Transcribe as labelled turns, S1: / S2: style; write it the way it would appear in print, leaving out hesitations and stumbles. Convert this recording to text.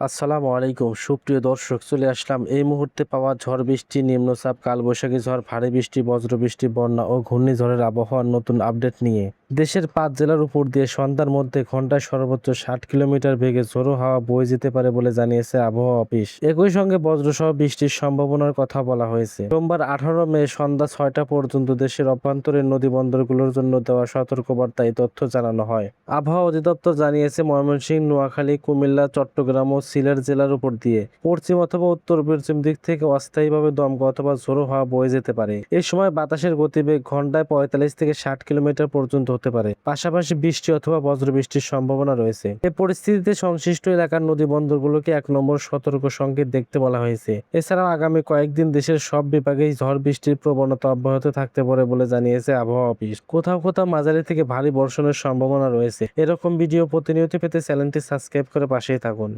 S1: আসসালামু আলাইকুম সুপ্রিয় দর্শক, চলে আসলাম এই মুহূর্তে পাওয়া ঝড় বৃষ্টি, নিম্নচাপ, কালবৈশাখী ঝড়, ভারী বৃষ্টি, বজ্রবৃষ্টি, বন্যা ও ঘূর্ণিঝড়ের আবহাওয়ার নতুন আপডেট নিয়ে। দেশের 5 জেলার উপর দিয়ে সন্ধ্যার মধ্যে ঘন্টায় সর্বোচ্চ 60 কিলোমিটার বেগে ঝোড়ো হাওয়া বয়ে যেতে পারে বলে জানিয়েছে আবহাওয়া অফিস। একই সঙ্গে বজ্রসহ বৃষ্টির সম্ভাবনার কথা বলা হয়েছে। সোমবার 18 মে সন্ধ্যা 6টা পর্যন্ত দেশের অভ্যন্তরীণ নদী বন্দরগুলোর জন্য দেওয়া সতর্কবার্তায় তথ্য জানানো হয়। আবহাওয়া অধিদপ্তর জানিয়েছে, ময়মনসিংহ, নোয়াখালী, কুমিল্লা, চট্টগ্রাম ও সিলেট জেলার উপর দিয়ে পশ্চিম অথবা উত্তর পশ্চিম দিক থেকে অস্থায়ীভাবে দমকা অথবা ঝোড়ো হাওয়া বয়ে যেতে পারে। এই সময় বাতাসের গতিবেগ ঘন্টায় 45 থেকে 60 কিলোমিটার পর্যন্ত হতে পারে। পাশাপাশি বৃষ্টি অথবা বজ্রবৃষ্টির সম্ভাবনা রয়েছে। এই পরিস্থিতিতে সংশ্লিষ্ট এলাকার নদী বন্দরগুলোকে 1 নম্বর সতর্ক সংকেত দেখতে বলা হয়েছে। এছাড়াও আগামী কয়েকদিন দেশের সব বিভাগেই ঝড় বৃষ্টির প্রবণতা অব্যাহত থাকতে পারে বলে জানিয়েছে আবহাওয়া অফিস। কোথাও কোথাও মাঝারি থেকে ভারী বর্ষণের সম্ভাবনা রয়েছে। এরকম ভিডিও প্রতিনিয়ত পেতে চ্যানেলটি সাবস্ক্রাইব করে পাশেই থাকুন।